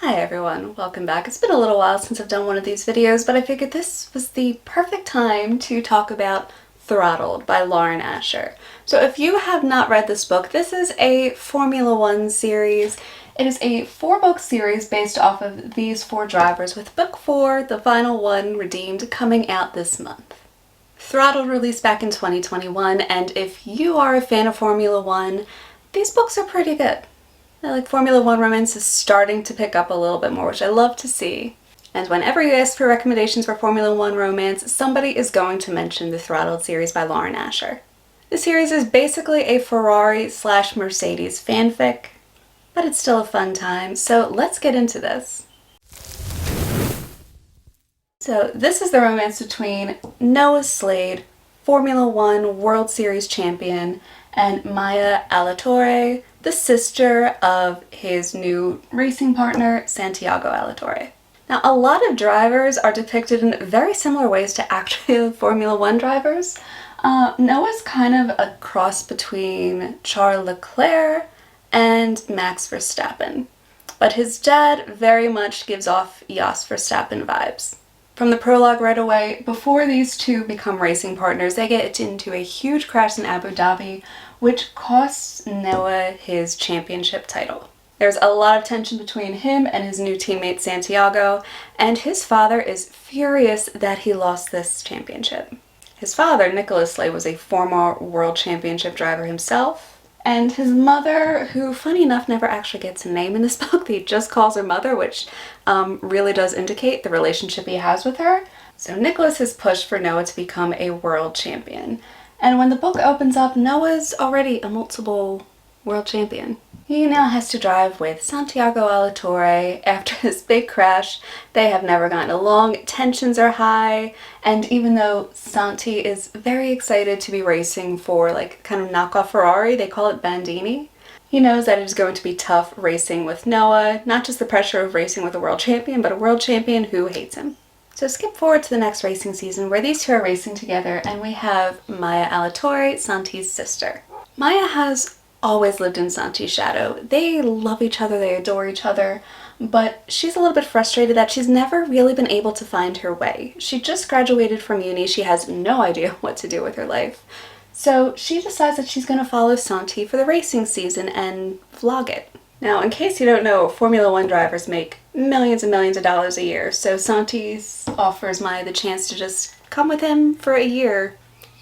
Hi everyone, welcome back. It's been a little while since I've done one of these videos, but I figured this was the perfect time to talk about Throttled by Lauren Ascher. So if you have not read this book, this is a Formula One series. It is a 4-book series based off of these 4 drivers, with book 4, the final one, redeemed, coming out this month. Throttled released back in 2021, and if you are a fan of Formula One, these books are pretty good. Like, Formula One romance is starting to pick up a little bit more, which I love to see. And whenever you ask for recommendations for Formula One romance, somebody is going to mention the Throttled series by Lauren Ascher. The series is basically a Ferrari/Mercedes fanfic, but it's still a fun time, so let's get into this. So this is the romance between Noah Slade, Formula One World Series champion, and Maya Alatorre, the sister of his new racing partner, Santiago Alatorre. Now, a lot of drivers are depicted in very similar ways to actual Formula One drivers. Noah's kind of a cross between Charles Leclerc and Max Verstappen, but his dad very much gives off Jos Verstappen vibes. From the prologue right away, before these two become racing partners, they get into a huge crash in Abu Dhabi, which costs Noah his championship title. There's a lot of tension between him and his new teammate Santiago, and his father is furious that he lost this championship. His father, Nicholas Slade, was a former world championship driver himself, and his mother, who, funny enough, never actually gets a name in this book. He just calls her mother, which really does indicate the relationship he has with her. So Nicholas has pushed for Noah to become a world champion. And when the book opens up, Noah's already a multiple world champion. He now has to drive with Santiago Alatorre. After this big crash, they have never gotten along, tensions are high, and even though Santi is very excited to be racing for kind of knockoff Ferrari, they call it Bandini, he knows that it is going to be tough racing with Noah, not just the pressure of racing with a world champion, but a world champion who hates him. So skip forward to the next racing season where these two are racing together, and we have Maya Alatorre, Santi's sister. Maya has always lived in Santi's shadow. They love each other, they adore each other, but she's a little bit frustrated that she's never really been able to find her way. She just graduated from uni, she has no idea what to do with her life. So she decides that she's going to follow Santi for the racing season and vlog it. Now, in case you don't know, Formula One drivers make millions and millions of dollars a year, so Santi offers Maya the chance to just come with him for a year,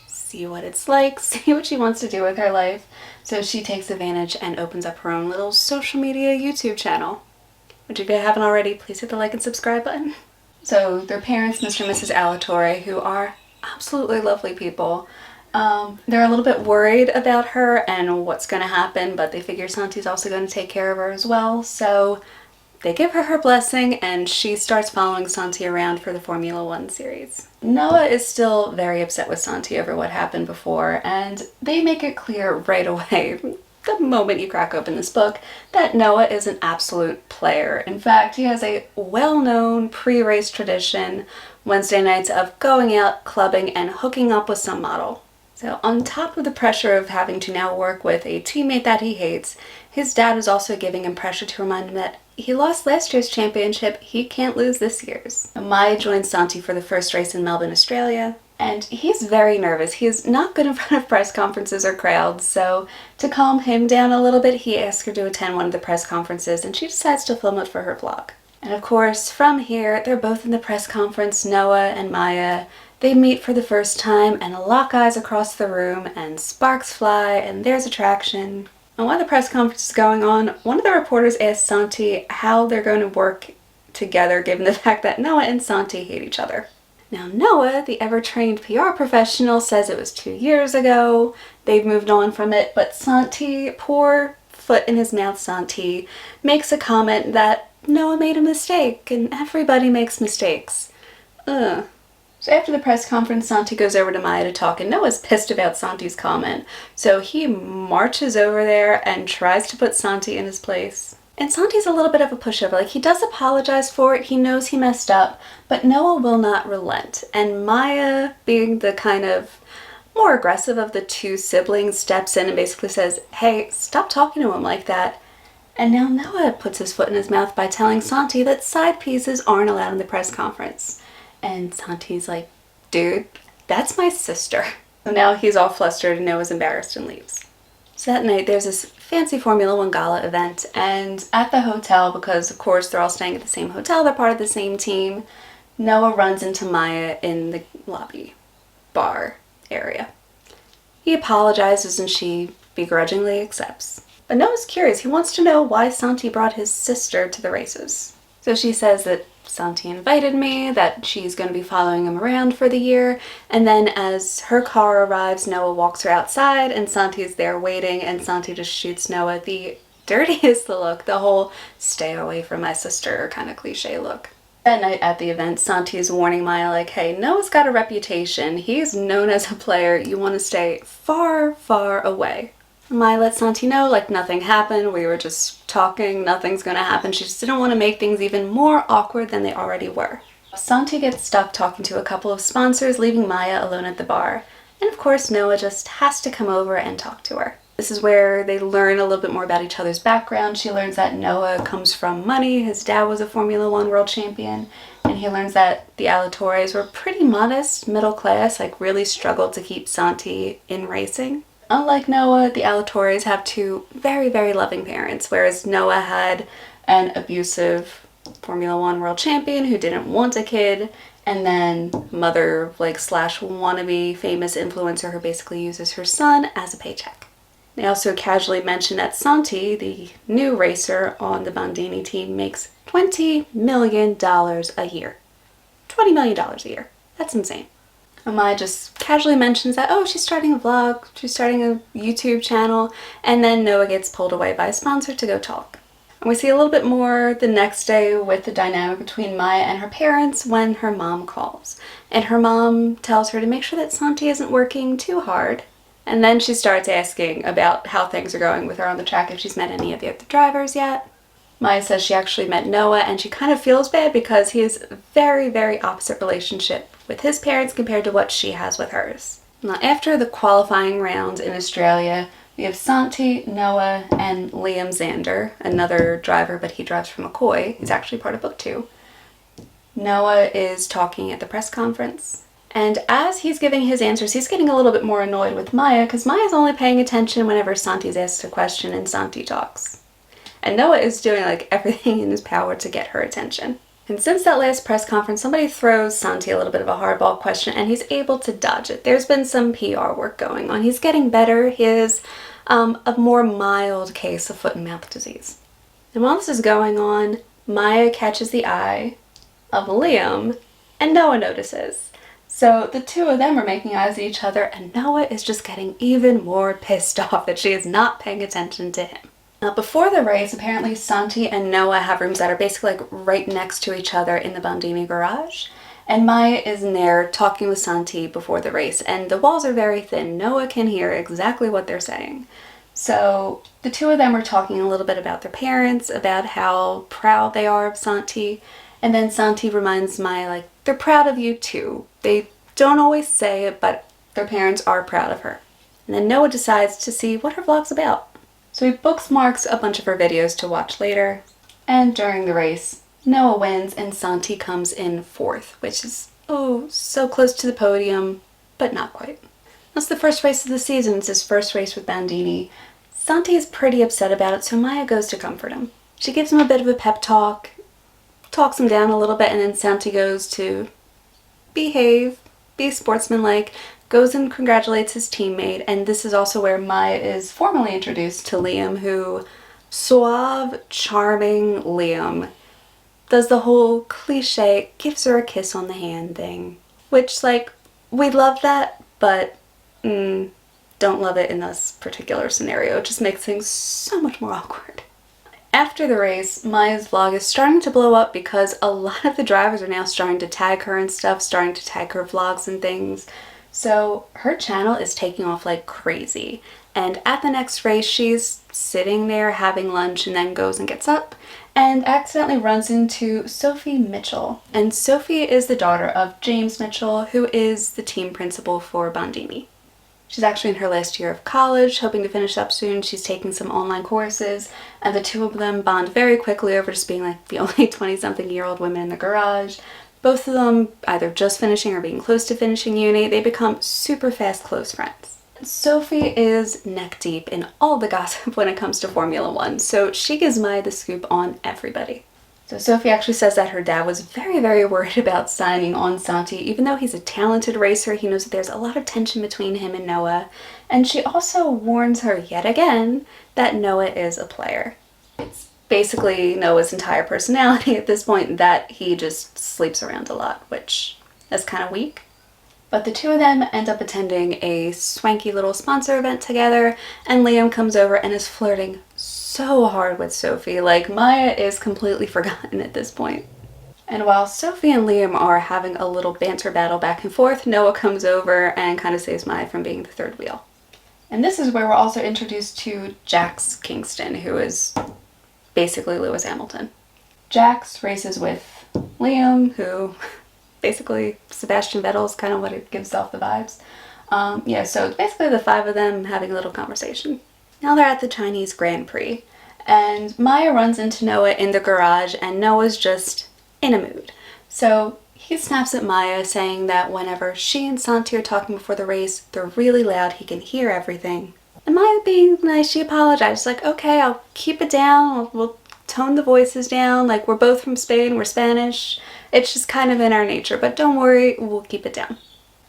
see what it's like, see what she wants to do with her life. So she takes advantage and opens up her own little social media YouTube channel, which, if you haven't already, please hit the like and subscribe button. So their parents, Mr. and Mrs. Alatorre, who are absolutely lovely people, they're a little bit worried about her and what's going to happen, but they figure Santi's also going to take care of her as well, so they give her her blessing and she starts following Santi around for the Formula One series. Noah is still very upset with Santi over what happened before, and they make it clear right away, the moment you crack open this book, that Noah is an absolute player. In fact, he has a well-known pre-race tradition Wednesday nights of going out, clubbing, and hooking up with some model. So on top of the pressure of having to now work with a teammate that he hates, his dad is also giving him pressure to remind him that he lost last year's championship, he can't lose this year's. Maya joins Santi for the first race in Melbourne, Australia, and he's very nervous. He is not good in front of press conferences or crowds, so to calm him down a little bit, he asks her to attend one of the press conferences, and she decides to film it for her vlog. And of course, from here, they're both in the press conference, Noah and Maya. They meet for the first time and lock eyes across the room, and sparks fly, and there's attraction. And while the press conference is going on, one of the reporters asks Santi how they're going to work together given the fact that Noah and Santi hate each other. Now Noah, the ever-trained PR professional, says it was 2 years ago, they've moved on from it, but Santi, poor foot in his mouth Santi, makes a comment that Noah made a mistake, and everybody makes mistakes. Ugh. So after the press conference, Santi goes over to Maya to talk, and Noah's pissed about Santi's comment. So he marches over there and tries to put Santi in his place. And Santi's a little bit of a pushover. He does apologize for it, he knows he messed up, but Noah will not relent. And Maya, being the kind of more aggressive of the two siblings, steps in and basically says, hey, stop talking to him like that. And now Noah puts his foot in his mouth by telling Santi that side pieces aren't allowed in the press conference. And Santi's like, dude, that's my sister. So now he's all flustered and Noah's embarrassed and leaves. So that night there's this fancy Formula One gala event, and at the hotel, because of course they're all staying at the same hotel, they're part of the same team, Noah runs into Maya in the lobby bar area. He apologizes and she begrudgingly accepts. But Noah's curious. He wants to know why Santi brought his sister to the races. So she says that Santi invited me, that she's going to be following him around for the year, and then as her car arrives, Noah walks her outside and Santi's there waiting, and Santi just shoots Noah the dirtiest look, the whole stay away from my sister kind of cliche look. That night at the event, Santi is warning Maya like, hey, Noah's got a reputation. He's known as a player. You want to stay far, far away. Maya lets Santi know, like, nothing happened. We were just talking. Nothing's going to happen. She just didn't want to make things even more awkward than they already were. Santi gets stuck talking to a couple of sponsors, leaving Maya alone at the bar. And of course, Noah just has to come over and talk to her. This is where they learn a little bit more about each other's background. She learns that Noah comes from money. His dad was a Formula One world champion. And he learns that the Alatores were pretty modest, middle class, like really struggled to keep Santi in racing. Unlike Noah, the Alatores have two very, very loving parents, whereas Noah had an abusive Formula One world champion who didn't want a kid, and then mother, like, slash wannabe famous influencer who basically uses her son as a paycheck. They also casually mention that Santi, the new racer on the Bandini team, makes $20 million a year. $20 million a year. That's insane. Maya just casually mentions that, oh, she's starting a vlog, she's starting a YouTube channel, and then Noah gets pulled away by a sponsor to go talk. And we see a little bit more the next day with the dynamic between Maya and her parents when her mom calls. And her mom tells her to make sure that Santi isn't working too hard. And then she starts asking about how things are going with her on the track, if she's met any of the other drivers yet. Maya says she actually met Noah, and she kind of feels bad because he has a very, very opposite relationship with his parents compared to what she has with hers. Now, after the qualifying round in Australia, we have Santi, Noah, and Liam Zander, another driver, but he drives for McCoy. He's actually part of Booktok. Noah is talking at the press conference. And as he's giving his answers, he's getting a little bit more annoyed with Maya because Maya's only paying attention whenever Santi's asked a question and Santi talks. And Noah is doing like everything in his power to get her attention. And since that last press conference, somebody throws Santi a little bit of a hardball question and he's able to dodge it. There's been some PR work going on. He's getting better. He has a more mild case of foot and mouth disease. And while this is going on, Maya catches the eye of Liam and Noah notices. So the two of them are making eyes at each other and Noah is just getting even more pissed off that she is not paying attention to him. Now, before the race, apparently Santi and Noah have rooms that are basically like right next to each other in the Bandini garage. And Maya is in there talking with Santi before the race. And the walls are very thin. Noah can hear exactly what they're saying. So the two of them are talking a little bit about their parents, about how proud they are of Santi. And then Santi reminds Maya, like, they're proud of you too. They don't always say it, but their parents are proud of her. And then Noah decides to see what her vlog's about. So he bookmarks a bunch of her videos to watch later, and during the race, Noah wins and Santi comes in fourth, which is, oh, so close to the podium, but not quite. That's the first race of the season. It's his first race with Bandini. Santi is pretty upset about it, so Maya goes to comfort him. She gives him a bit of a pep talk, talks him down a little bit, and then Santi goes to behave, be sportsmanlike, goes and congratulates his teammate, and this is also where Maya is formally introduced to Liam, who, suave, charming Liam, does the whole cliche, gives her a kiss on the hand thing. Which, like, we love that, but don't love it in this particular scenario. It just makes things so much more awkward. After the race, Maya's vlog is starting to blow up because a lot of the drivers are now starting to tag her and stuff, starting to tag her vlogs and things. So her channel is taking off like crazy. And at the next race, she's sitting there having lunch and then goes and gets up and accidentally runs into Sophie Mitchell. And Sophie is the daughter of James Mitchell, who is the team principal for Bandini. She's actually in her last year of college, hoping to finish up soon. She's taking some online courses, and the two of them bond very quickly over just being like the only 20-something-year-old women in the garage. Both of them either just finishing or being close to finishing uni. They become super fast close friends. Sophie is neck deep in all the gossip when it comes to Formula One, so she gives Maya the scoop on everybody. So Sophie actually says that her dad was very, very worried about signing on Santi. Even though he's a talented racer, he knows that there's a lot of tension between him and Noah. And she also warns her yet again that Noah is a player. It's basically Noah's entire personality at this point that he just sleeps around a lot, which is kind of weak. But the two of them end up attending a swanky little sponsor event together, and Liam comes over and is flirting so hard with Sophie. Like, Maya is completely forgotten at this point. And while Sophie and Liam are having a little banter battle back and forth, Noah comes over and kind of saves Maya from being the third wheel. And this is where we're also introduced to Jax Kingston, who is basically Lewis Hamilton. Jax races with Liam, who basically Sebastian Vettel is kind of what it gives off the vibes. Yeah, so basically the five of them having a little conversation. Now they're at the Chinese Grand Prix, and Maya runs into Noah in the garage, and Noah's just in a mood. So he snaps at Maya, saying that whenever she and Santi are talking before the race, they're really loud, he can hear everything. And Maya, being nice, she apologized, like, okay, I'll keep it down, we'll tone the voices down, like, we're both from Spain, we're Spanish. It's just kind of in our nature, but don't worry, we'll keep it down.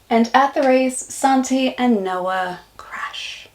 And at the race, Santi and Noah crash.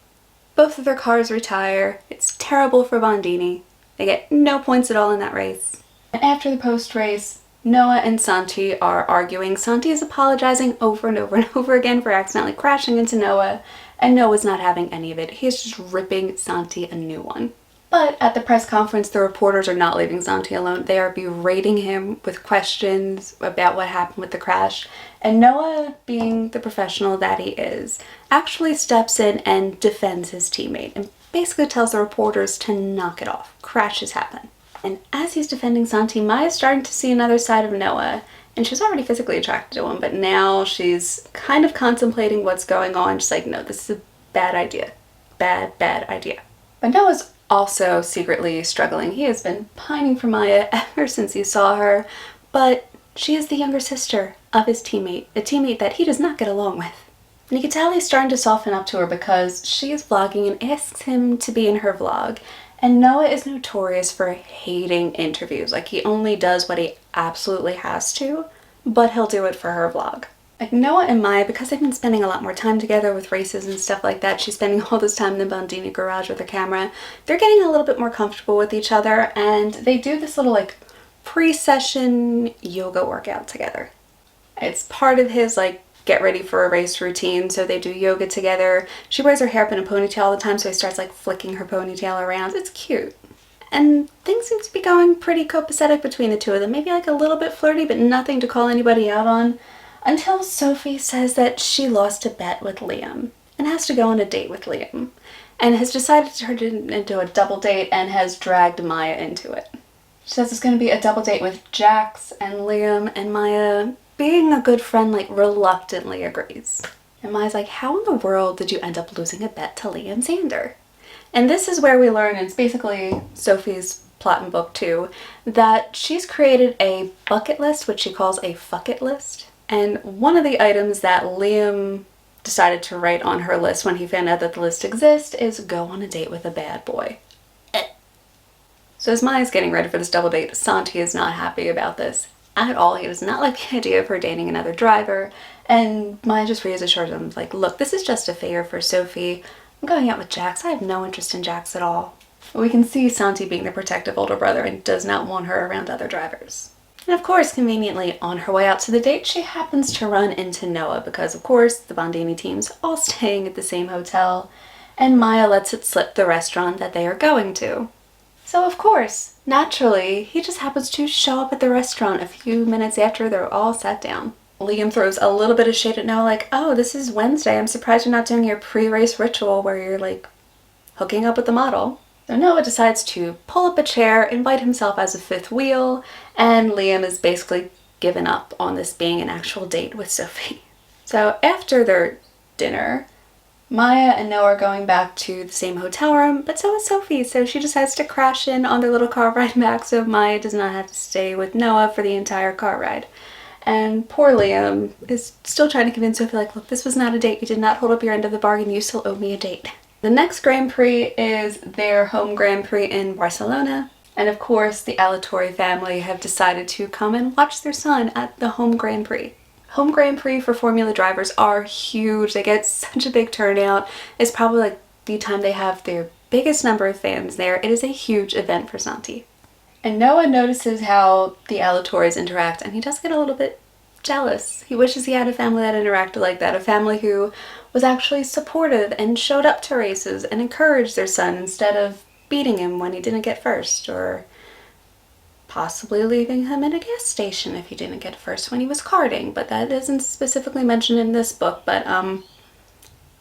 Both of their cars retire. It's terrible for Bondini. They get no points at all in that race. And after the post-race, Noah and Santi are arguing. Santi is apologizing over and over and over again for accidentally crashing into Noah, and Noah's not having any of it. He's just ripping Santi a new one. But at the press conference, the reporters are not leaving Santi alone. They are berating him with questions about what happened with the crash. And Noah, being the professional that he is, actually steps in and defends his teammate and basically tells the reporters to knock it off. Crashes happen. And as he's defending Santi, Maya's starting to see another side of Noah. And she's already physically attracted to him, but now she's kind of contemplating what's going on. She's like, no, this is a bad idea. Bad idea. But Noah's also secretly struggling. He has been pining for Maya ever since he saw her, but she is the younger sister of his teammate, a teammate that he does not get along with. And you can tell he's starting to soften up to her because she is vlogging and asks him to be in her vlog. And Noah is notorious for hating interviews. Like, he only does what he absolutely has to, but he'll do it for her vlog. Like, Noah and Maya, because they've been spending a lot more time together with races and stuff like that, she's spending all this time in the Bondini garage with her camera, they're getting a little bit more comfortable with each other, and they do this little, like, pre-session yoga workout together. It's part of his, like, get ready for a race routine, so they do yoga together. She wears her hair up in a ponytail all the time, so he starts, like, flicking her ponytail around. It's cute. And things seem to be going pretty copacetic between the two of them. Maybe, like, a little bit flirty, but nothing to call anybody out on. Until Sophie says that she lost a bet with Liam and has to go on a date with Liam and has decided to turn it into a double date and has dragged Maya into it. She says it's going to be a double date with Jax and Liam, and Maya, being a good friend, like, reluctantly agrees. And Maya's like, how in the world did you end up losing a bet to Liam Xander? And this is where we learn, and it's basically Sophie's plot in book 2, that she's created a bucket list, which she calls a fuck it list. And one of the items that Liam decided to write on her list when he found out that the list exists is go on a date with a bad boy. So as Maya's getting ready for this double date, Santi is not happy about this at all. He does not like the idea of her dating another driver. And Maya just reassures him, like, look, this is just a favor for Sophie. I'm going out with Jax. I have no interest in Jax at all. But we can see Santi being the protective older brother and does not want her around other drivers. And of course, conveniently, on her way out to the date, she happens to run into Noah because, of course, the Bondini team's all staying at the same hotel, and Maya lets it slip the restaurant that they are going to. So, of course, naturally, he just happens to show up at the restaurant a few minutes after they're all sat down. Liam throws a little bit of shade at Noah, like, oh, this is Wednesday. I'm surprised you're not doing your pre-race ritual where you're, like, hooking up with the model. So Noah decides to pull up a chair, invite himself as a fifth wheel, and Liam is basically given up on this being an actual date with Sophie. So after their dinner, Maya and Noah are going back to the same hotel room, but so is Sophie, so she decides to crash in on their little car ride back so Maya does not have to stay with Noah for the entire car ride. And poor Liam is still trying to convince Sophie, like, look, this was not a date. You did not hold up your end of the bargain. You still owe me a date. The next Grand Prix is their home Grand Prix in Barcelona. And of course, the Alatorre family have decided to come and watch their son at the home Grand Prix. Home Grand Prix for Formula drivers are huge. They get such a big turnout. It's probably like the time they have their biggest number of fans there. It is a huge event for Santi. And Noah notices how the Alatorres interact, and he does get a little bit jealous. He wishes he had a family that interacted like that, a family who was actually supportive and showed up to races and encouraged their son instead of beating him when he didn't get first, or possibly leaving him in a gas station if he didn't get first when he was karting, but that isn't specifically mentioned in this book. But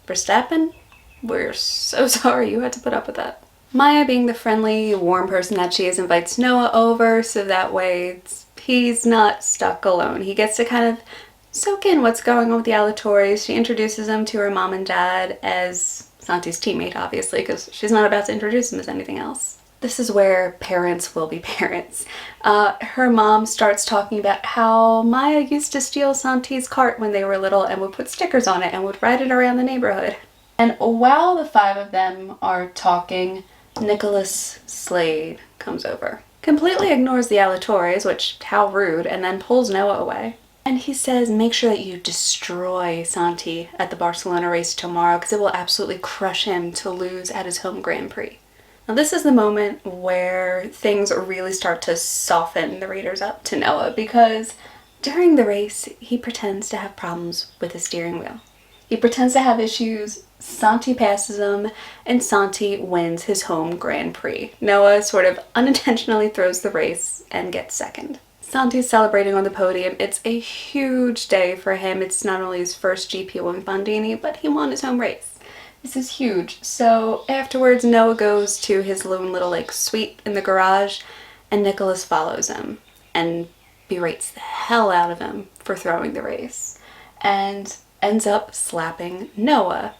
Verstappen, we're so sorry you had to put up with that. Maya, being the friendly, warm person that she is, invites Noah over so that way he's not stuck alone. He gets to kind of soak in what's going on with the Alatorres. She introduces him to her mom and dad as Santi's teammate, obviously, because she's not about to introduce him as anything else. This is where parents will be parents. Her mom starts talking about how Maya used to steal Santi's cart when they were little and would put stickers on it and would ride it around the neighborhood. And while the five of them are talking, Nicholas Slade comes over. Completely ignores the Alatorres, which, how rude, and then pulls Noah away. And he says, make sure that you destroy Santi at the Barcelona race tomorrow, because it will absolutely crush him to lose at his home Grand Prix. Now this is the moment where things really start to soften the readers up to Noah, because during the race, he pretends to have problems with the steering wheel. He pretends to have issues, Santi passes him, and Santi wins his home Grand Prix. Noah sort of unintentionally throws the race and gets second. Santi's celebrating on the podium. It's a huge day for him. It's not only his first GP win Bandini, but he won his home race. This is huge. So afterwards, Noah goes to his lone little suite in the garage, and Nicholas follows him and berates the hell out of him for throwing the race, and ends up slapping Noah.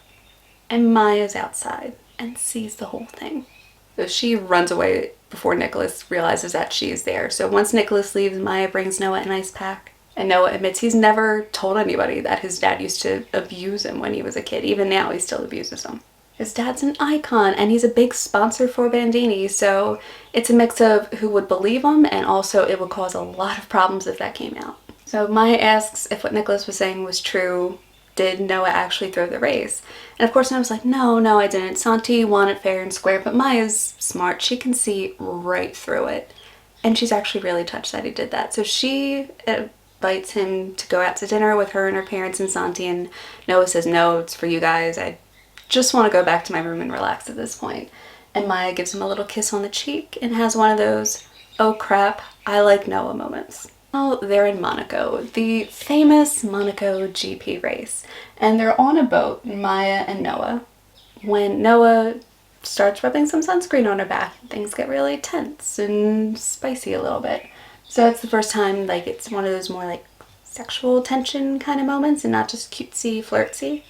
And Maya's outside and sees the whole thing. So she runs away before Nicholas realizes that she's there. So once Nicholas leaves, Maya brings Noah an ice pack. And Noah admits he's never told anybody that his dad used to abuse him when he was a kid. Even now, he still abuses him. His dad's an icon, and he's a big sponsor for Bandini, so it's a mix of who would believe him, and also it would cause a lot of problems if that came out. So Maya asks if what Nicholas was saying was true. Did Noah actually throw the race? And of course Noah's like, no, I didn't. Santi won it fair and square, but Maya's smart. She can see right through it. And she's actually really touched that he did that. So she invites him to go out to dinner with her and her parents and Santi, and Noah says, no, it's for you guys. I just want to go back to my room and relax at this point. And Maya gives him a little kiss on the cheek and has one of those, oh crap, I like Noah moments. Well, they're in Monaco, the famous Monaco GP race, and they're on a boat, Maya and Noah, when Noah starts rubbing some sunscreen on her back. Things get really tense and spicy a little bit. So it's the first time it's one of those more sexual tension kind of moments and not just cutesy, flirtsy.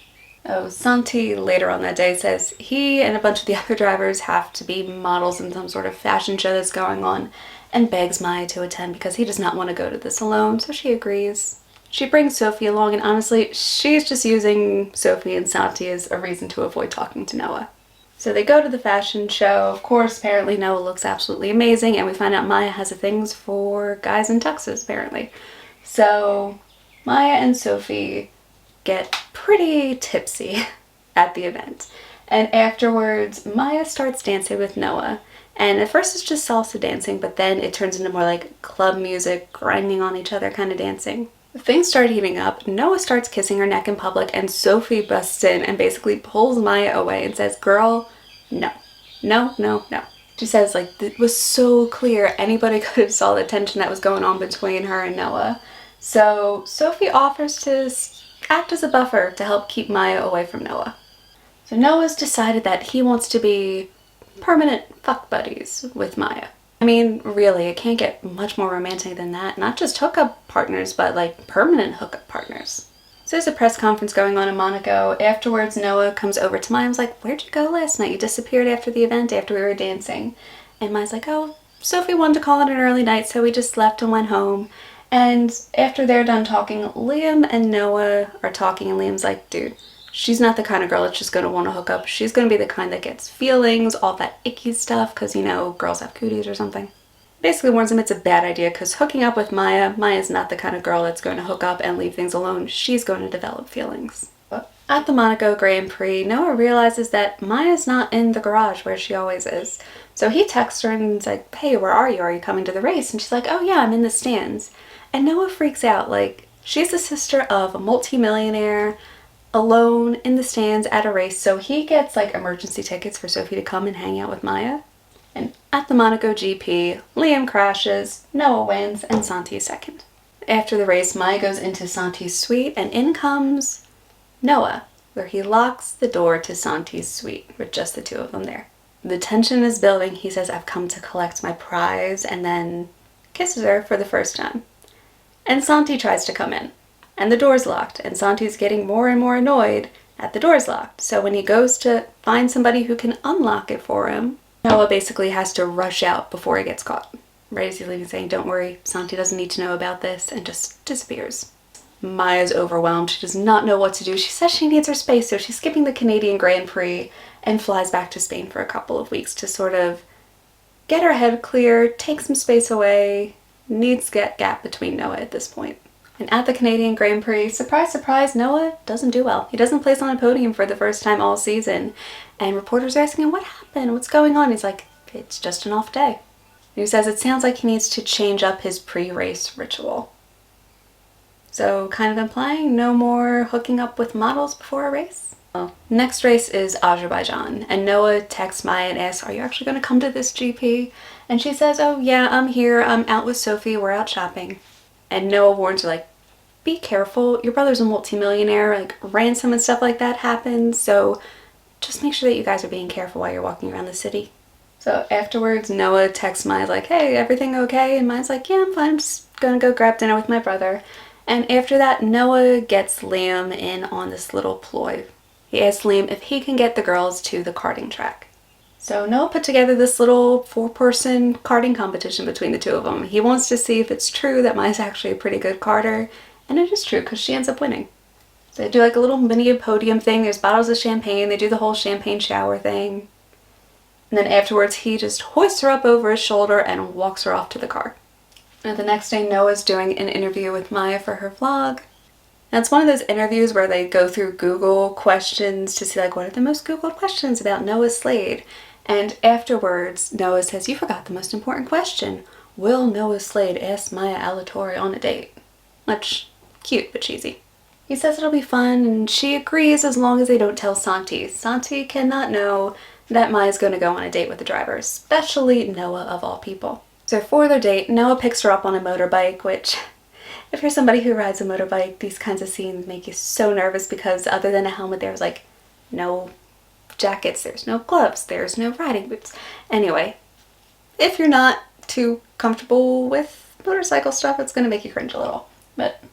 Oh, Santi later on that day says he and a bunch of the other drivers have to be models in some sort of fashion show that's going on, and begs Maya to attend because he does not want to go to this alone, so she agrees. She brings Sophie along, and honestly, she's just using Sophie and Santi as a reason to avoid talking to Noah. So they go to the fashion show. Of course, apparently Noah looks absolutely amazing, and we find out Maya has a thing for guys in tuxes, apparently. So Maya and Sophie get pretty tipsy at the event. And afterwards, Maya starts dancing with Noah. And at first it's just salsa dancing, but then it turns into more club music, grinding on each other kind of dancing. Things start heating up. Noah starts kissing her neck in public, and Sophie busts in and basically pulls Maya away and says, girl, no. No. She says, it was so clear anybody could have saw the tension that was going on between her and Noah. So Sophie offers to act as a buffer to help keep Maya away from Noah. So Noah's decided that he wants to be permanent fuck buddies with Maya. I mean, really, it can't get much more romantic than that. Not just hookup partners, but permanent hookup partners. So there's a press conference going on in Monaco. Afterwards, Noah comes over to Maya and was like, where'd you go last night? You disappeared after the event, after we were dancing. And Maya's like, oh, Sophie wanted to call it an early night, so we just left and went home. And after they're done talking, Liam and Noah are talking, and Liam's like, dude, she's not the kind of girl that's just going to want to hook up. She's going to be the kind that gets feelings, all that icky stuff, because, you know, girls have cooties or something. Basically warns him it's a bad idea because hooking up with Maya's not the kind of girl that's going to hook up and leave things alone. She's going to develop feelings. But at the Monaco Grand Prix, Noah realizes that Maya's not in the garage where she always is. So he texts her and he's like, hey, where are you? Are you coming to the race? And she's like, oh yeah, I'm in the stands. And Noah freaks out. Like, she's the sister of a multi-millionaire, alone in the stands at a race. So he gets like emergency tickets for Sophie to come and hang out with Maya. And at the Monaco GP, Liam crashes, Noah wins, and Santi is second. After the race, Maya goes into Santi's suite, and in comes Noah, where he locks the door to Santi's suite with just the two of them there. The tension is building. He says, I've come to collect my prize, and then kisses her for the first time. And Santi tries to come in, and the door's locked, and Santi's getting more and more annoyed at the door's locked. So when he goes to find somebody who can unlock it for him, Noah basically has to rush out before he gets caught. Right as he's leaving, saying, don't worry, Santi doesn't need to know about this, and just disappears. Maya's overwhelmed. She does not know what to do. She says she needs her space, so she's skipping the Canadian Grand Prix and flies back to Spain for a couple of weeks to sort of get her head clear, take some space away, needs to get gap between Noah at this point. And at the Canadian Grand Prix, surprise, surprise, Noah doesn't do well. He doesn't place on a podium for the first time all season. And reporters are asking him, what happened? What's going on? He's like, it's just an off day. And he says it sounds like he needs to change up his pre-race ritual. So kind of implying no more hooking up with models before a race. Well, next race is Azerbaijan. And Noah texts Maya and asks, are you actually going to come to this GP? And she says, oh yeah, I'm here. I'm out with Sophie. We're out shopping. And Noah warns her, like, be careful. Your brother's a multimillionaire. Like, ransom and stuff like that happens. So just make sure that you guys are being careful while you're walking around the city. So afterwards, Noah texts Maya like, hey, everything okay? And Maya's like, yeah, I'm fine. I'm just going to go grab dinner with my brother. And after that, Noah gets Liam in on this little ploy. He asks Liam if he can get the girls to the karting track. So Noah put together this little 4-person karting competition between the two of them. He wants to see if it's true that Maya's actually a pretty good karter, and it is true because she ends up winning. So they do like a little mini podium thing. There's bottles of champagne. They do the whole champagne shower thing. And then afterwards, he just hoists her up over his shoulder and walks her off to the car. And the next day, Noah's doing an interview with Maya for her vlog. And it's one of those interviews where they go through Google questions to see like what are the most Googled questions about Noah Slade. And afterwards, Noah says, you forgot the most important question. Will Noah Slade ask Maya Alatorre on a date? Which, cute but cheesy. He says it'll be fun, and she agrees as long as they don't tell Santi. Santi cannot know that Maya's going to go on a date with the driver, especially Noah of all people. So for their date, Noah picks her up on a motorbike, which, if you're somebody who rides a motorbike, these kinds of scenes make you so nervous because other than a helmet, there's like no jackets, there's no gloves, there's no riding boots. Anyway, if you're not too comfortable with motorcycle stuff, it's going to make you cringe a little. But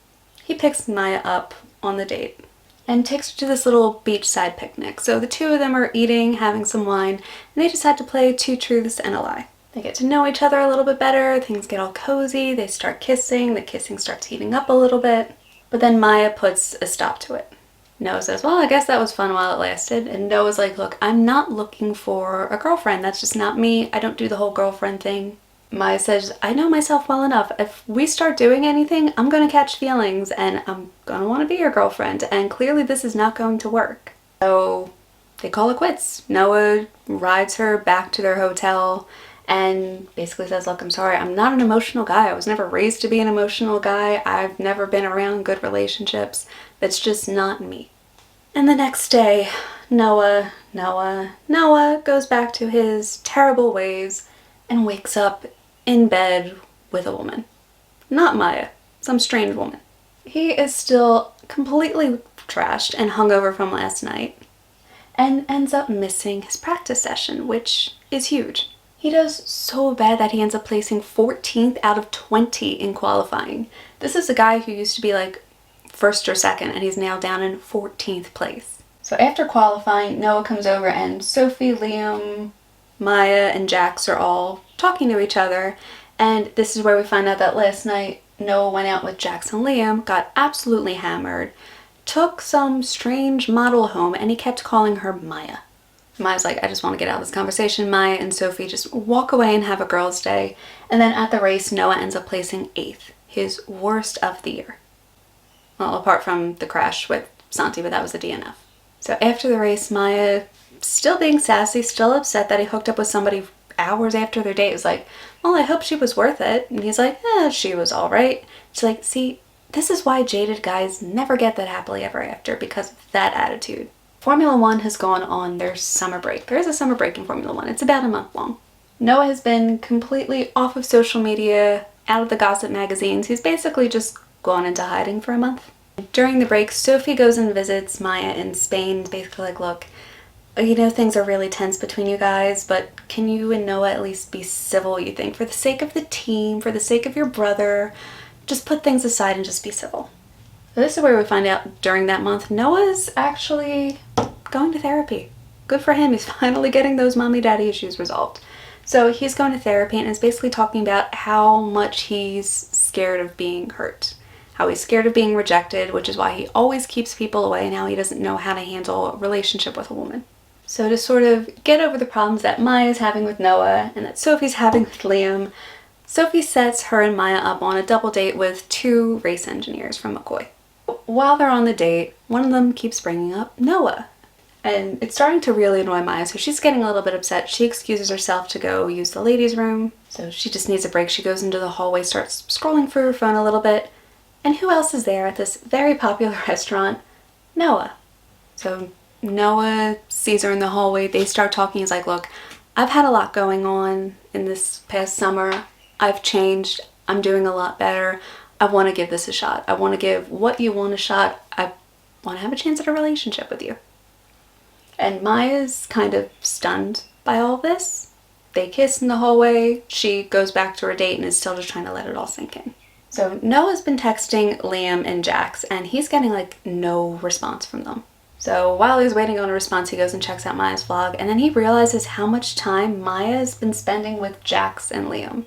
he picks Maya up on the date and takes her to this little beachside picnic. So the two of them are eating, having some wine, and they decide to play 2 truths and a lie. They get to know each other a little bit better, things get all cozy, they start kissing, the kissing starts heating up a little bit, but then Maya puts a stop to it. Noah says, well, I guess that was fun while it lasted. And Noah's like, look, I'm not looking for a girlfriend. That's just not me. I don't do the whole girlfriend thing. Maya says, I know myself well enough. If we start doing anything, I'm going to catch feelings and I'm going to want to be your girlfriend. And clearly this is not going to work. So they call it quits. Noah rides her back to their hotel and basically says, look, I'm sorry. I'm not an emotional guy. I was never raised to be an emotional guy. I've never been around good relationships. That's just not me. And the next day, Noah goes back to his terrible ways and wakes up in bed with a woman. Not Maya, some strange woman. He is still completely trashed and hungover from last night and ends up missing his practice session, which is huge. He does so bad that he ends up placing 14th out of 20 in qualifying. This is a guy who used to be like first or second, and he's now down in 14th place. So after qualifying, Noah comes over and Sophie, Liam, Maya, and Jax are all talking to each other, and this is where we find out that last night Noah went out with Jax and Liam, got absolutely hammered, took some strange model home, and he kept calling her Maya. Maya's like, I just want to get out of this conversation. Maya and Sophie just walk away and have a girls' day. And then at the race, Noah ends up placing 8th, his worst of the year. Well, apart from the crash with Santi, but that was a DNF. So after the race, Maya, still being sassy, still upset that he hooked up with somebody hours after their date, was like, well, I hope she was worth it. And he's like, she was all right. She's like, see, this is why jaded guys never get that happily ever after, because of that attitude. Formula One has gone on their summer break. There is a summer break in Formula One. It's about a month long. Noah has been completely off of social media, out of the gossip magazines. He's basically just gone into hiding for a month. During the break, Sophie goes and visits Maya in Spain, basically like, look, you know things are really tense between you guys, but can you and Noah at least be civil, you think? For the sake of the team, for the sake of your brother, just put things aside and just be civil. So this is where we find out during that month, Noah's actually going to therapy. Good for him. He's finally getting those mommy-daddy issues resolved. So he's going to therapy and is basically talking about how much he's scared of being hurt. How he's scared of being rejected, which is why he always keeps people away, and how he doesn't know how to handle a relationship with a woman. So to sort of get over the problems that Maya's having with Noah and that Sophie's having with Liam, Sophie sets her and Maya up on a double date with 2 race engineers from McCoy. While they're on the date, one of them keeps bringing up Noah. And it's starting to really annoy Maya, so she's getting a little bit upset. She excuses herself to go use the ladies' room. So she just needs a break. She goes into the hallway, starts scrolling through her phone a little bit. And who else is there at this very popular restaurant? Noah. So Noah sees her in the hallway. They start talking. He's like, look, I've had a lot going on in this past summer. I've changed. I'm doing a lot better. I want to give this a shot. I want to give what you want a shot. I want to have a chance at a relationship with you. And Maya's kind of stunned by all this. They kiss in the hallway. She goes back to her date and is still just trying to let it all sink in. So Noah's been texting Liam and Jax, and he's getting like no response from them. So while he's waiting on a response, he goes and checks out Maya's vlog, and then he realizes how much time Maya's been spending with Jax and Liam.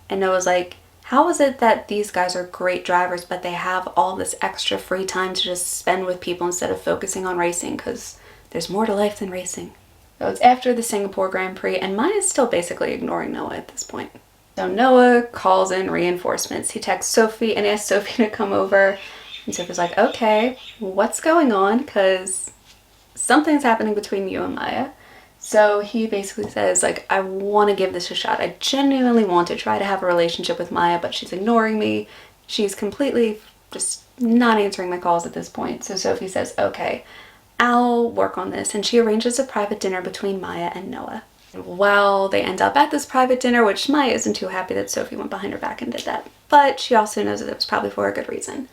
And Noah's like, how is it that these guys are great drivers, but they have all this extra free time to just spend with people instead of focusing on racing? Because there's more to life than racing. So it's after the Singapore Grand Prix, and Maya's still basically ignoring Noah at this point. So Noah calls in reinforcements. He texts Sophie and asks Sophie to come over. And Sophie's like, okay, what's going on? Because something's happening between you and Maya. So he basically says, like, I want to give this a shot. I genuinely want to try to have a relationship with Maya, but she's ignoring me. She's completely just not answering my calls at this point. So Sophie says, okay, I'll work on this. And she arranges a private dinner between Maya and Noah. While they end up at this private dinner, which Maya isn't too happy that Sophie went behind her back and did that, but she also knows that it was probably for a good reason.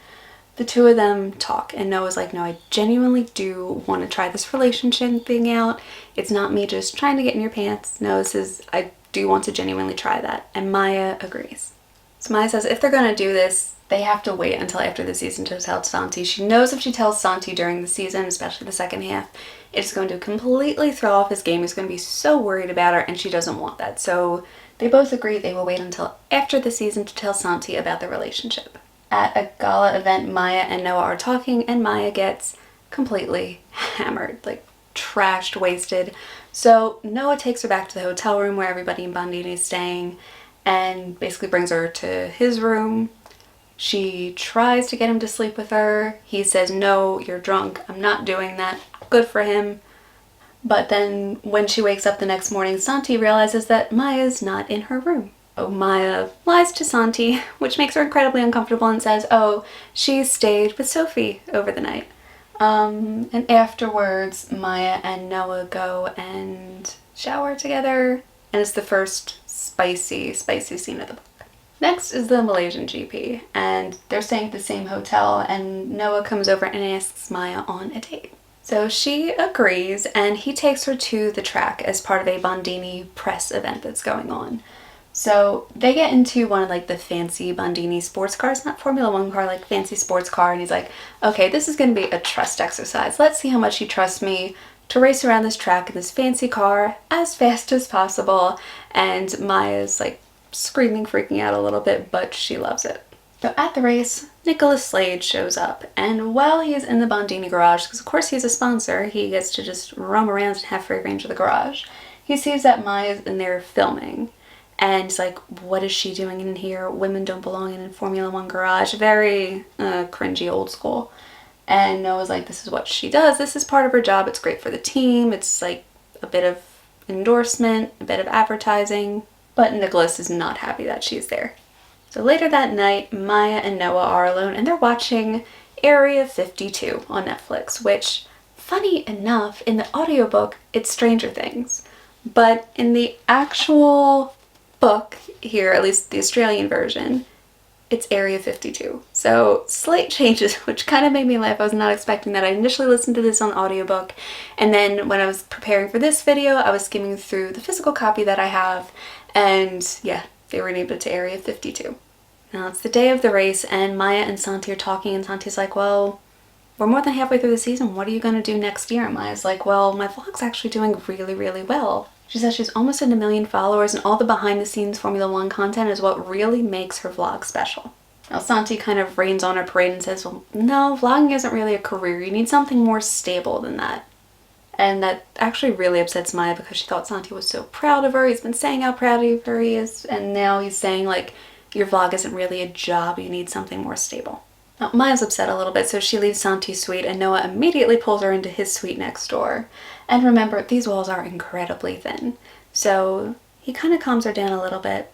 The 2 of them talk, and Noah's like, no, I genuinely do want to try this relationship thing out. It's not me just trying to get in your pants. No, this is, I do want to genuinely try that. And Maya agrees. So Maya says if they're going to do this, they have to wait until after the season to tell Santi. She knows if she tells Santi during the season, especially the second half, it's going to completely throw off his game. He's going to be so worried about her, and she doesn't want that. So they both agree they will wait until after the season to tell Santi about the relationship. At a gala event, Maya and Noah are talking, and Maya gets completely hammered, like trashed, wasted. So Noah takes her back to the hotel room where everybody in Bandini is staying and basically brings her to his room. She tries to get him to sleep with her. He says, no, you're drunk. I'm not doing that. Good for him. But then when she wakes up the next morning, Santi realizes that Maya's not in her room. So Maya lies to Santi, which makes her incredibly uncomfortable, and says, oh, she stayed with Sophie over the night. And afterwards, Maya and Noah go and shower together, and it's the first spicy scene of the book. Next is the Malaysian GP, and they're staying at the same hotel, and Noah comes over and asks Maya on a date. So she agrees, and he takes her to the track as part of a Bandini press event that's going on. So they get into one of like the fancy Bondini sports cars, not Formula One car, like fancy sports car. And he's like, okay, this is going to be a trust exercise. Let's see how much you trust me to race around this track in this fancy car as fast as possible. And Maya's like screaming, freaking out a little bit, but she loves it. So at the race, Nicholas Slade shows up, and while he's in the Bondini garage, because of course he's a sponsor, he gets to just roam around and have free range of the garage, he sees that Maya's in there filming, and he's like, what is she doing in here? Women don't belong in a Formula One garage. Very cringy, old school. And Noah's like, this is what she does. This is part of her job. It's great for the team. It's like a bit of endorsement, a bit of advertising. But Nicholas is not happy that she's there. So later that night, Maya and Noah are alone and they're watching Area 52 on Netflix, which, funny enough, in the audiobook, it's Stranger Things. But in the actual book here, at least the Australian version, it's Area 52. So slight changes, which kind of made me laugh. I was not expecting that. I initially listened to this on audiobook, and then when I was preparing for this video, I was skimming through the physical copy that I have, and yeah, they renamed it to Area 52. Now it's the day of the race, and Maya and Santi are talking, and Santi's like, well, we're more than halfway through the season. What are you going to do next year? And Maya's like, well, my vlog's actually doing really, really well. She says she's almost at 1 million followers, and all the behind-the-scenes Formula One content is what really makes her vlog special. Now Santi kind of rains on her parade and says, well, no, vlogging isn't really a career. You need something more stable than that. And that actually really upsets Maya because she thought Santi was so proud of her. He's been saying how proud of her he is, and now he's saying, like, your vlog isn't really a job, you need something more stable. Now, Maya's upset a little bit, so she leaves Santi's suite, and Noah immediately pulls her into his suite next door. And remember, these walls are incredibly thin, so he kind of calms her down a little bit.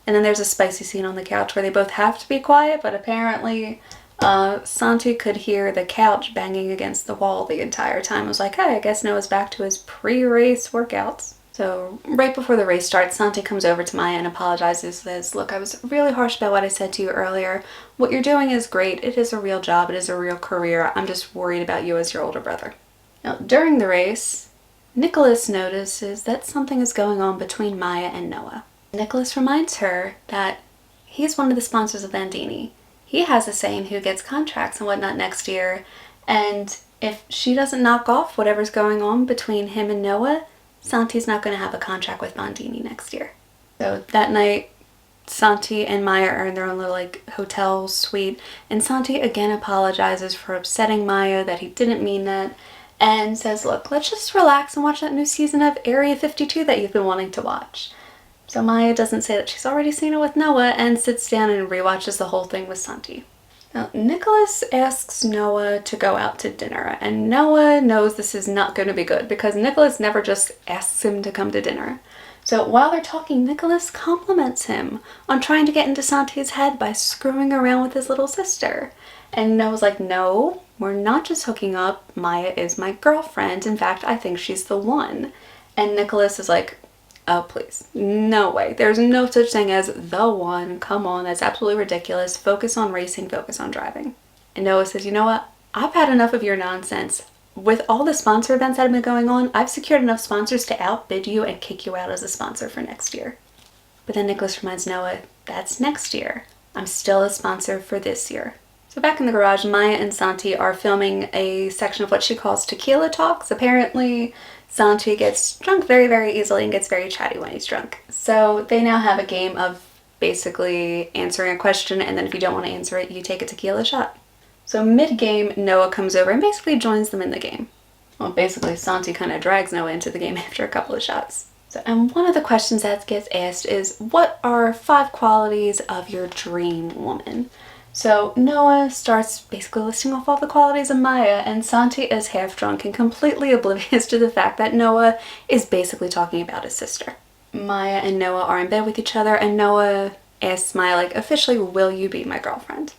And then there's a spicy scene on the couch where they both have to be quiet, but apparently Santi could hear the couch banging against the wall the entire time. I was like, hey, I guess Noah's back to his pre-race workouts. So right before the race starts, Santi comes over to Maya and apologizes, says, look, I was really harsh about what I said to you earlier. What you're doing is great. It is a real job. It is a real career. I'm just worried about you as your older brother. Now, during the race, Nicholas notices that something is going on between Maya and Noah. Nicholas reminds her that he's one of the sponsors of Bandini. He has a say in who gets contracts and whatnot next year, and if she doesn't knock off whatever's going on between him and Noah, Santi's not going to have a contract with Bandini next year. So that night, Santi and Maya are in their own little like hotel suite, and Santi again apologizes for upsetting Maya, that he didn't mean that, and says, look, let's just relax and watch that new season of Area 52 that you've been wanting to watch. So Maya doesn't say that she's already seen it with Noah and sits down and rewatches the whole thing with Santi. Now, Nicholas asks Noah to go out to dinner, and Noah knows this is not going to be good because Nicholas never just asks him to come to dinner. So while they're talking, Nicholas compliments him on trying to get into Santi's head by screwing around with his little sister. And Noah's like, no, we're not just hooking up. Maya is my girlfriend. In fact, I think she's the one. And Nicholas is like, oh, please. No way. There's no such thing as the one. Come on, that's absolutely ridiculous. Focus on racing, focus on driving. And Noah says, you know what? I've had enough of your nonsense. With all the sponsor events that have been going on, I've secured enough sponsors to outbid you and kick you out as a sponsor for next year. But then Nicholas reminds Noah, that's next year. I'm still a sponsor for this year. So back in the garage, Maya and Santi are filming a section of what she calls tequila talks. Apparently, Santi gets drunk very, very easily and gets very chatty when he's drunk. So they now have a game of basically answering a question, and then if you don't want to answer it, you take a tequila shot. So mid-game, Noah comes over and basically joins them in the game. Well, basically, Santi kind of drags Noah into the game after a couple of shots. So, and one of the questions that gets asked is, what are 5 qualities of your dream woman? So Noah starts basically listing off all the qualities of Maya, and Santi is half drunk and completely oblivious to the fact that Noah is basically talking about his sister. Maya and Noah are in bed with each other, and Noah asks Maya, like, officially, will you be my girlfriend?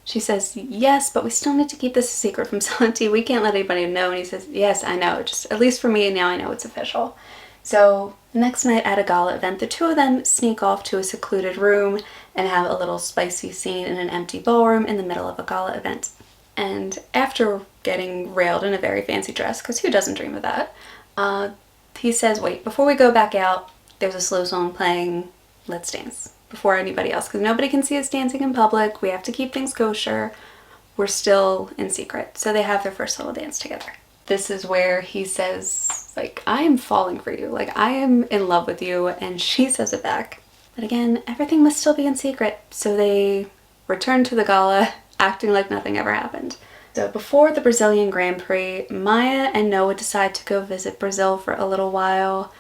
She says, yes, but we still need to keep this a secret from Santi. We can't let anybody know. And he says, yes, I know. Just at least for me, now I know it's official. So the next night at a gala event, the two of them sneak off to a secluded room and have a little spicy scene in an empty ballroom in the middle of a gala event. And after getting railed in a very fancy dress, because who doesn't dream of that, he says, wait, before we go back out, there's a slow song playing. let's dance before anybody else, because nobody can see us dancing in public. We have to keep things kosher. We're still in secret. So they have their first little dance together. This is where he says, like, I am falling for you. Like, I am in love with you. And she says it back. But again, everything must still be in secret. So they return to the gala, acting like nothing ever happened. So before the Brazilian Grand Prix, Maya and Noah decide to go visit Brazil for a little while,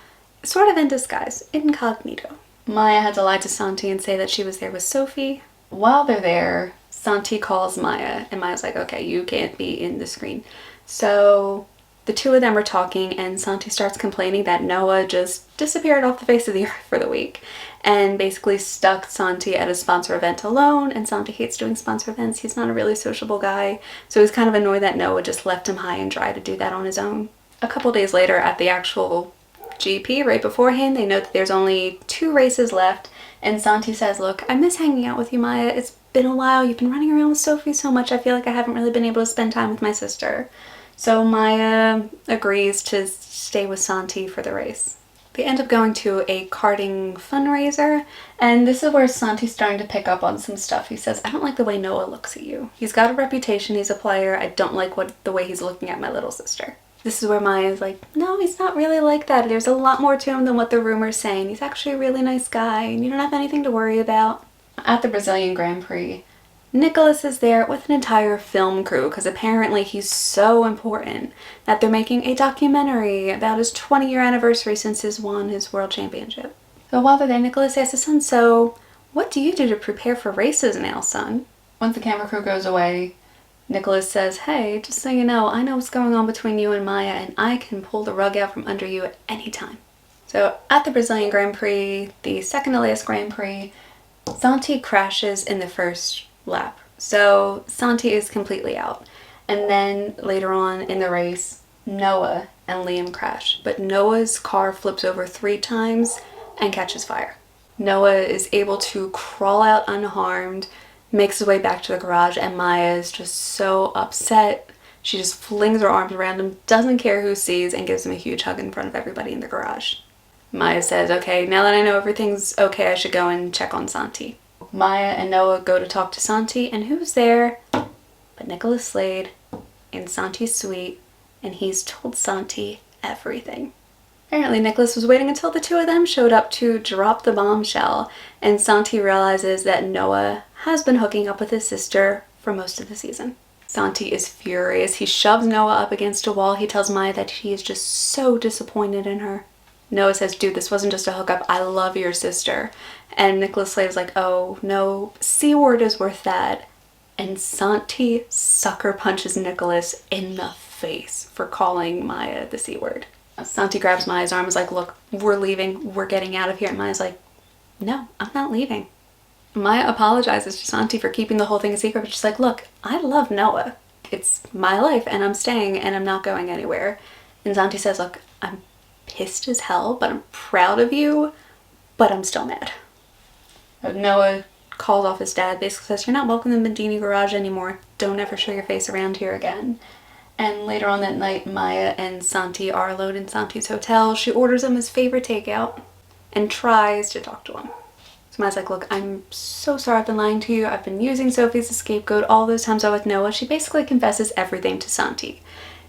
sort of in disguise, incognito. Maya had to lie to Santi and say that she was there with Sophie. While they're there, Santi calls Maya, and Maya's like, okay, you can't be in the screen. So the two of them are talking, and Santi starts complaining that Noah just disappeared off the face of the earth for the week and basically stuck Santi at a sponsor event alone, and Santi hates doing sponsor events. He's not a really sociable guy, so he's kind of annoyed that Noah just left him high and dry to do that on his own. A couple days later at the actual GP, right beforehand, they note that there's only 2 races left, and Santi says, look, I miss hanging out with you, Maya. It's been a while. You've been running around with Sophie so much. I feel like I haven't really been able to spend time with my sister. So Maya agrees to stay with Santi for the race. They end up going to a karting fundraiser, and this is where Santi's starting to pick up on some stuff. He says, I don't like the way Noah looks at you. He's got a reputation, he's a player. I don't like the way he's looking at my little sister. This is where Maya's like, no, he's not really like that. There's a lot more to him than what the rumor's saying. He's actually a really nice guy, and you don't have anything to worry about. At the Brazilian Grand Prix, Nicholas is there with an entire film crew because apparently he's so important that they're making a documentary about his 20-year anniversary since he's won his world championship. So while they're there, Nicholas asks his son, so what do you do to prepare for races now, son? Once the camera crew goes away, Nicholas says, hey, just so you know, I know what's going on between you and Maya, and I can pull the rug out from under you at any time. So at the Brazilian Grand Prix, the second to last Grand Prix, Santi crashes in the first lap. So Santi is completely out. And then later on in the race, Noah and Liam crash. But Noah's car flips over 3 times and catches fire. Noah is able to crawl out unharmed, makes his way back to the garage, and Maya is just so upset. She just flings her arms around him, doesn't care who sees, and gives him a huge hug in front of everybody in the garage. Maya says, okay, now that I know everything's okay, I should go and check on Santi. Maya and Noah go to talk to Santi, and who's there but Nicholas Slade in Santi's suite, and he's told Santi everything. Apparently Nicholas was waiting until the two of them showed up to drop the bombshell, and Santi realizes that Noah has been hooking up with his sister for most of the season. Santi is furious. He shoves Noah up against a wall. He tells Maya that he is just so disappointed in her. Noah says, dude, this wasn't just a hookup. I love your sister. And Nicholas Slade's like, oh, no, C-word is worth that. And Santi sucker punches Nicholas in the face for calling Maya the C-word. Santi grabs Maya's arm and is like, look, we're leaving. We're getting out of here. And Maya's like, no, I'm not leaving. Maya apologizes to Santi for keeping the whole thing a secret, but she's like, look, I love Noah. It's my life, and I'm staying, and I'm not going anywhere. And Santi says, look, I'm pissed as hell, but I'm proud of you, but I'm still mad. Noah calls off his dad, basically says, you're not welcome in the Medini garage anymore. Don't ever show your face around here again. And later on that night, Maya and Santi are alone in Santi's hotel. She orders him his favorite takeout and tries to talk to him. So Maya's like, look, I'm so sorry I've been lying to you. I've been using Sophie as a scapegoat all those times I was with Noah. She basically confesses everything to Santi.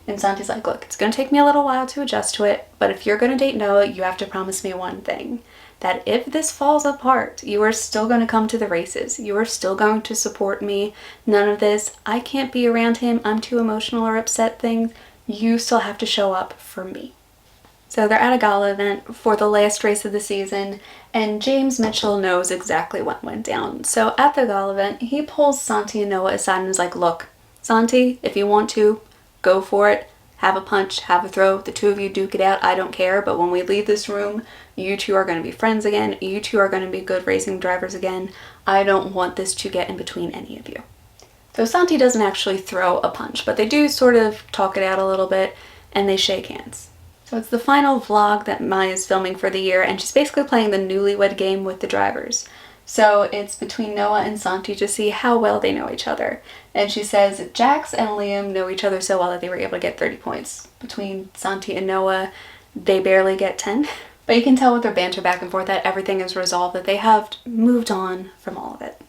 And Santi's like, look, it's going to take me a little while to adjust to it, but if you're going to date Noah, you have to promise me one thing. That if this falls apart, you are still going to come to the races. You are still going to support me. None of this, I can't be around him, I'm too emotional or upset things. You still have to show up for me. So they're at a gala event for the last race of the season, and James Mitchell knows exactly what went down. So at the gala event, he pulls Santi and Noah aside and is like, look, Santi, if you want to, go for it. Have a punch, have a throw. The two of you duke it out. I don't care. But when we leave this room, you two are going to be friends again. You two are going to be good racing drivers again. I don't want this to get in between any of you. So Santi doesn't actually throw a punch, but they do sort of talk it out a little bit, and they shake hands. So it's the final vlog that Maya's filming for the year, and she's basically playing the newlywed game with the drivers. So it's between Noah and Santi to see how well they know each other. And she says Jax and Liam know each other so well that they were able to get 30 points. Between Santi and Noah, they barely get 10. But you can tell with their banter back and forth that everything is resolved, that they have moved on from all of it.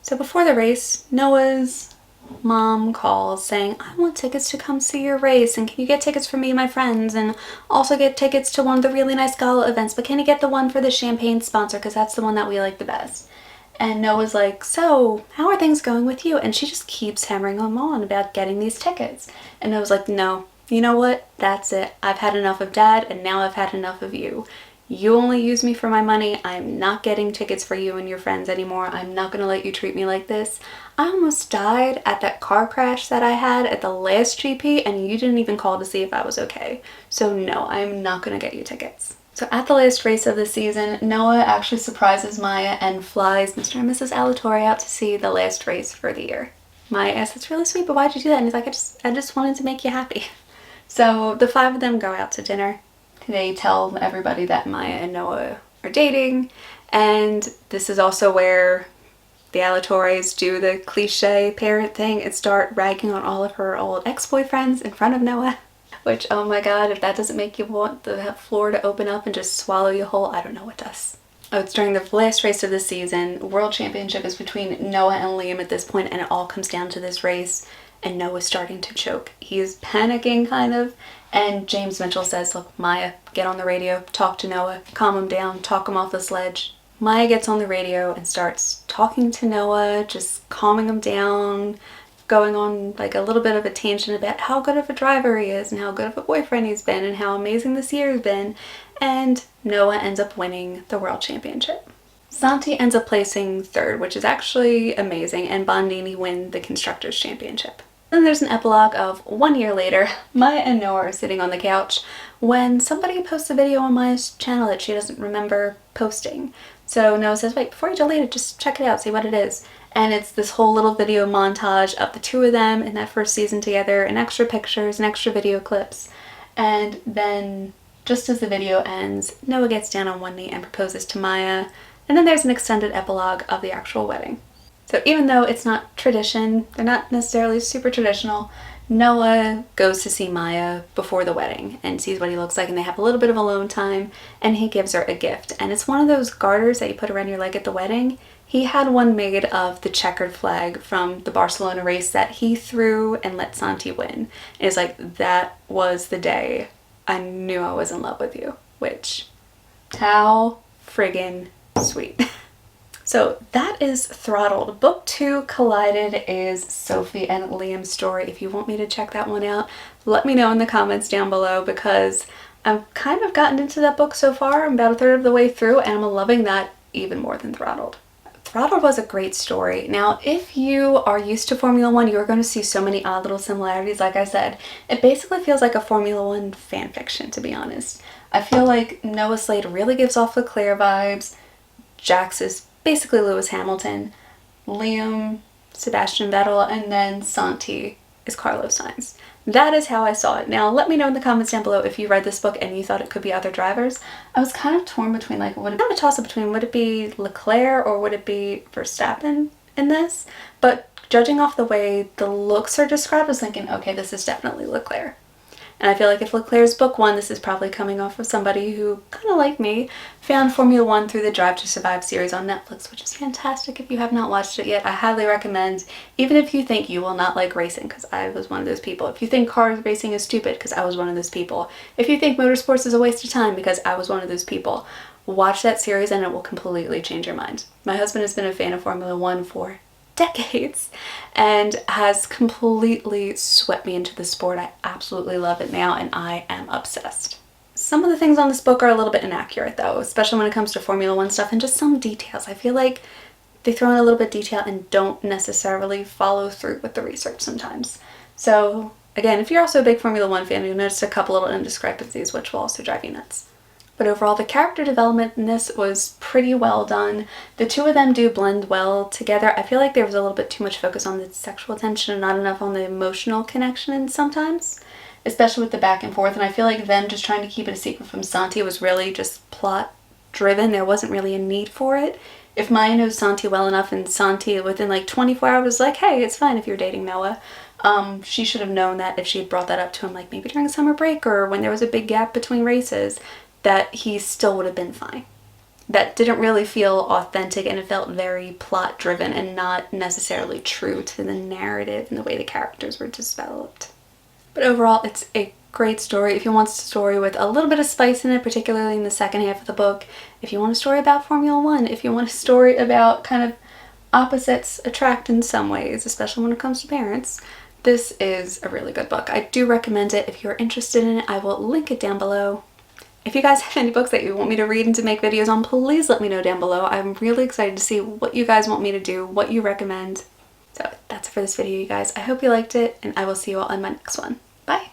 So before the race, Noah's mom calls saying, I want tickets to come see your race, and can you get tickets for me and my friends, and also get tickets to one of the really nice gala events, but can you get the one for the champagne sponsor, because that's the one that we like the best. And Noah's like, so how are things going with you? And she just keeps hammering him on about getting these tickets. And Noah's like, no, you know what, that's it, I've had enough of Dad, and now I've had enough of you. You only use me for my money. I'm not getting tickets for you and your friends anymore. I'm not going to let you treat me like this. I almost died at that car crash that I had at the last GP, and you didn't even call to see if I was okay. So no, I'm not going to get you tickets. So at the last race of the season, Noah actually surprises Maya and flies Mr. and Mrs. Alatorre out to see the last race for the year. Maya asks, that's really sweet, but why'd you do that? And he's like, I just wanted to make you happy. So the 5 of them go out to dinner. They tell everybody that Maya and Noah are dating, and this is also where the Alatorres do the cliche parent thing and start ragging on all of her old ex-boyfriends in front of Noah, which, oh my god, if that doesn't make you want the floor to open up and just swallow you whole, I don't know what does. Oh, it's during the last race of the season. World Championship is between Noah and Liam at this point, and it all comes down to this race, and Noah's starting to choke. He's panicking, kind of. And James Mitchell says, look, Maya, get on the radio, talk to Noah, calm him down, talk him off the sledge. Maya gets on the radio and starts talking to Noah, just calming him down, going on like a little bit of a tangent about how good of a driver he is and how good of a boyfriend he's been and how amazing this year has been. And Noah ends up winning the World Championship. Santi ends up placing 3rd, which is actually amazing, and Bondini win the Constructors' Championship. Then there's an epilogue of 1 year later. Maya and Noah are sitting on the couch when somebody posts a video on Maya's channel that she doesn't remember posting. So Noah says, wait, before you delete it, just check it out, see what it is. And it's this whole little video montage of the 2 of them in that first season together, and extra pictures and extra video clips. And then, just as the video ends, Noah gets down on one knee and proposes to Maya. And then there's an extended epilogue of the actual wedding. So even though it's not tradition, they're not necessarily super traditional, Noah goes to see Maya before the wedding and sees what he looks like, and they have a little bit of alone time, and he gives her a gift. And it's one of those garters that you put around your leg at the wedding. He had one made of the checkered flag from the Barcelona race that he threw and let Santi win. And it's like, that was the day I knew I was in love with you, which, how friggin' sweet. So that is Throttled. Book 2, Collided, is Sophie and Liam's story. If you want me to check that one out, let me know in the comments down below, because I've kind of gotten into that book so far. I'm about a third of the way through, and I'm loving that even more than Throttled. Throttled was a great story. Now, if you are used to Formula 1, you're going to see so many odd little similarities. Like I said, it basically feels like a Formula 1 fan fiction, to be honest. I feel like Noah Slade really gives off Leclerc vibes. Jax is basically Lewis Hamilton, Liam, Sebastian Vettel, and then Santi is Carlos Sainz. That is how I saw it. Now, let me know in the comments down below if you read this book and you thought it could be other drivers. I was kind of torn between, like, kind of a toss-up between, would it be Leclerc or would it be Verstappen in this? But judging off the way the looks are described, I was thinking, okay, this is definitely Leclerc. And I feel like if Leclerc's book 1, this is probably coming off of somebody who, kind of like me, found Formula 1 through the Drive to Survive series on Netflix, which is fantastic. If you have not watched it yet, I highly recommend, even if you think you will not like racing, because I was one of those people. If you think car racing is stupid, because I was one of those people. If you think motorsports is a waste of time, because I was one of those people. Watch that series and it will completely change your mind. My husband has been a fan of Formula 1 for decades and has completely swept me into the sport. I absolutely love it now, and I am obsessed. Some of the things on this book are a little bit inaccurate though, especially when it comes to Formula 1 stuff, and just some details. I feel like they throw in a little bit of detail and don't necessarily follow through with the research sometimes. So again, if you're also a big Formula 1 fan, you'll notice a couple little indiscrepancies which will also drive you nuts. But overall, the character development in this was pretty well done. The 2 of them do blend well together. I feel like there was a little bit too much focus on the sexual tension and not enough on the emotional connection sometimes, especially with the back and forth. And I feel like them just trying to keep it a secret from Santi was really just plot driven. There wasn't really a need for it. If Maya knows Santi well enough and Santi within like 24 hours was like, hey, it's fine if you're dating Noah, she should have known that if she had brought that up to him, like maybe during summer break or when there was a big gap between races, that he still would have been fine. That didn't really feel authentic, and it felt very plot driven and not necessarily true to the narrative and the way the characters were developed. But overall, it's a great story. If you want a story with a little bit of spice in it, particularly in the second half of the book, if you want a story about Formula One, if you want a story about kind of opposites attract in some ways, especially when it comes to parents, this is a really good book. I do recommend it. If you're interested in it, I will link it down below. If you guys have any books that you want me to read and to make videos on, please let me know down below. I'm really excited to see what you guys want me to do, what you recommend. So that's it for this video, you guys. I hope you liked it, and I will see you all in my next one. Bye!